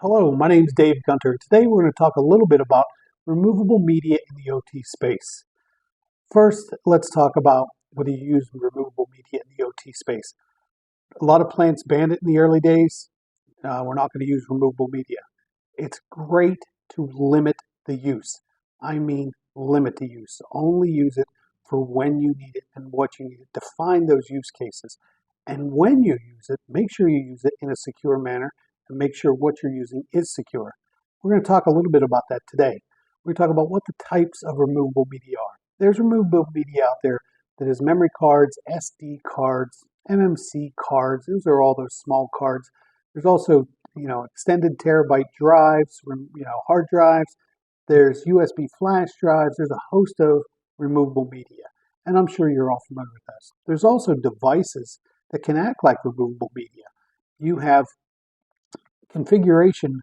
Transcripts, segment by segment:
Hello, my name is Dave Gunter. Today we're going to talk a little bit about removable media in the OT space. First, let's talk about whether you use removable media in the OT space. A lot of plants banned it in the early days. We're not going to use removable media. It's great to limit the use. I mean, limit the use. Only use it for when you need it and what you need it. Define those use cases. And when you use it, make sure you use it in a secure manner and make sure what you're using is secure. We're going to talk a little bit about that today. We're going to talk about what the types of removable media are. There's removable media out there that is memory cards, SD cards, MMC cards. Those are all those small cards. There's also, extended terabyte drives, hard drives. There's USB flash drives. There's a host of removable media. And I'm sure you're all familiar with this. There's also devices that can act like removable media. You have configuration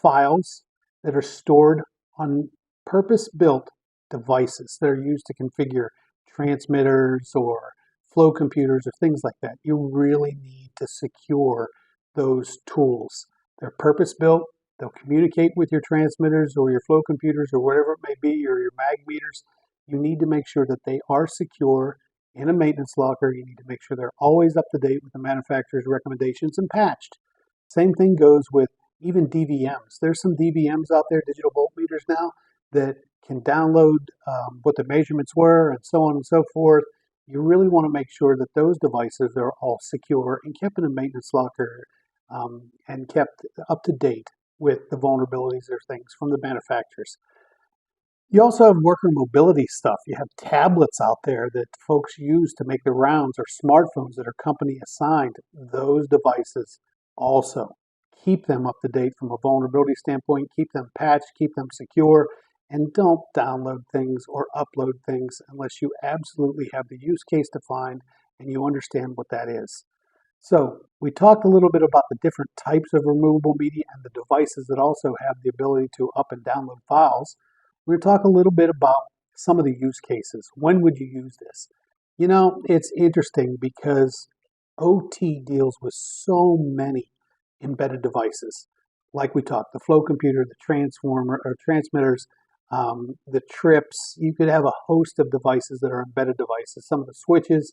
files that are stored on purpose-built devices that are used to configure transmitters or flow computers or things like that. You really need to secure those tools. They're purpose-built. They'll communicate with your transmitters or your flow computers or whatever it may be, or your mag meters. You need to make sure that they are secure in a maintenance locker. You need to make sure they're always up to date with the manufacturer's recommendations and patched. Same thing goes with even DVMs. There's some DVMs out there, digital voltmeters now, that can download what the measurements were and so on and so forth. You really want to make sure that those devices are all secure and kept in a maintenance locker and kept up to date with the vulnerabilities or things from the manufacturers. You also have worker mobility stuff. You have tablets out there that folks use to make the rounds, or smartphones that are company assigned. Those devices also keep them up to date from a vulnerability standpoint, keep them patched, keep them secure, and don't download things or upload things unless you absolutely have the use case defined and you understand what that is. So we talked a little bit about the different types of removable media and the devices that also have the ability to up and download files. We're going to talk a little bit about some of the use cases. When would you use this? It's interesting because OT deals with so many embedded devices. Like we talked, the flow computer, the transformer or transmitters, the trips. You could have a host of devices that are embedded devices. Some of the switches.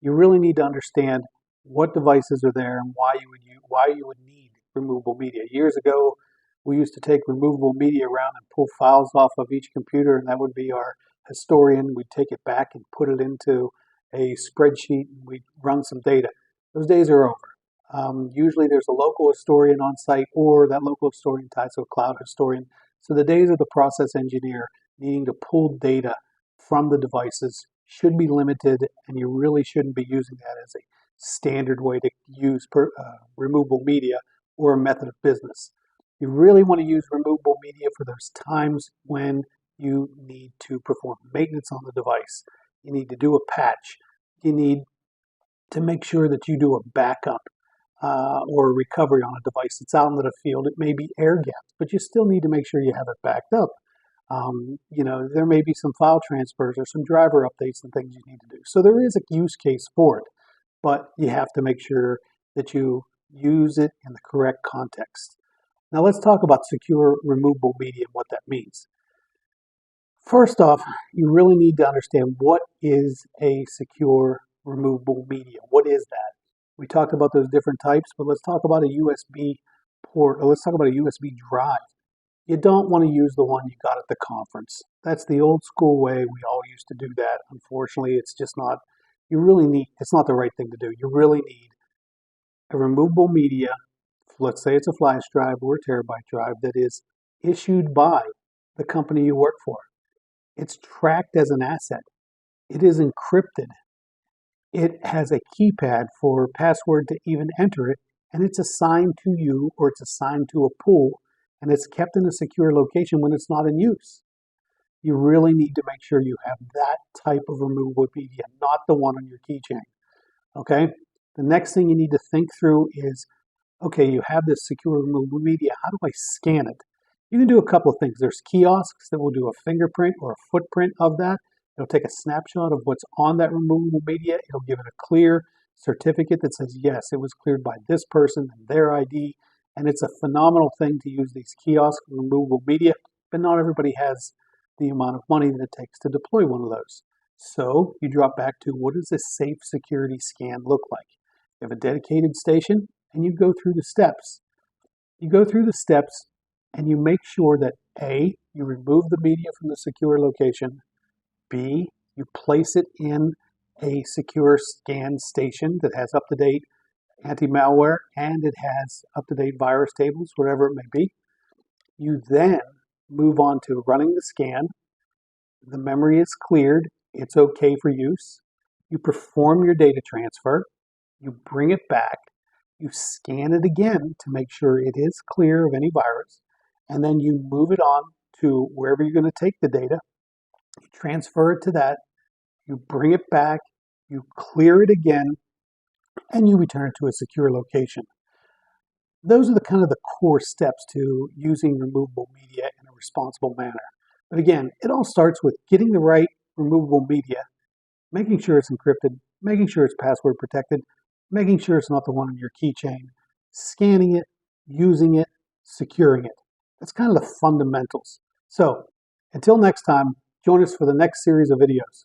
You really need to understand what devices are there and why you would need removable media. Years ago, we used to take removable media around and pull files off of each computer, and that would be our historian. We'd take it back and put it into a spreadsheet, and we'd run some data. Those days are over. Usually there's a local historian on site, or that local historian ties to a cloud historian. So the days of the process engineer needing to pull data from the devices should be limited, and you really shouldn't be using that as a standard way to use removable media or a method of business. You really want to use removable media for those times when you need to perform maintenance on the device. You need to do a patch. You need to make sure that you do a backup or a recovery on a device that's out into the field. It may be air gapped, but you still need to make sure you have it backed up. There may be some file transfers or some driver updates and things you need to do. So there is a use case for it, but you have to make sure that you use it in the correct context. Now let's talk about secure removable media and what that means. First off, you really need to understand what is a secure removable media. What is that? We talked about those different types, but let's talk about a USB port, or let's talk about a USB drive. You don't want to use the one you got at the conference. That's the old school way. We all used to do that. Unfortunately, it's just not, it's not the right thing to do. You really need a removable media. Let's say it's a flash drive or a terabyte drive that is issued by the company you work for. It's tracked as an asset. It is encrypted. It has a keypad for password to even enter it, and it's assigned to you or it's assigned to a pool, and it's kept in a secure location when it's not in use. You really need to make sure you have that type of removable media, not the one on your keychain. Okay? The next thing you need to think through is, okay, you have this secure removable media. How do I scan it? You can do a couple of things. There's kiosks that will do a fingerprint or a footprint of that. It'll take a snapshot of what's on that removable media. It'll give it a clear certificate that says, yes, it was cleared by this person and their ID, And it's a phenomenal thing to use these kiosk removable media, but not everybody has the amount of money that it takes to deploy one of those. So you drop back to, what does a safe security scan look like? You have a dedicated station and you go through the steps. You go through the steps and you make sure that A, you remove the media from the secure location, B, you place it in a secure scan station that has up-to-date anti-malware and it has up-to-date virus tables, whatever it may be. You then move on to running the scan. The memory is cleared. It's okay for use. You perform your data transfer. You bring it back. You scan it again to make sure it is clear of any virus. And then you move it on to wherever you're going to take the data. You transfer it to that. You bring it back. You clear it again. And you return it to a secure location. Those are the kind of the core steps to using removable media in a responsible manner. But again, it all starts with getting the right removable media, making sure it's encrypted, making sure it's password protected, making sure it's not the one on your keychain, scanning it, using it, securing it. That's kind of the fundamentals. So until next time, join us for the next series of videos.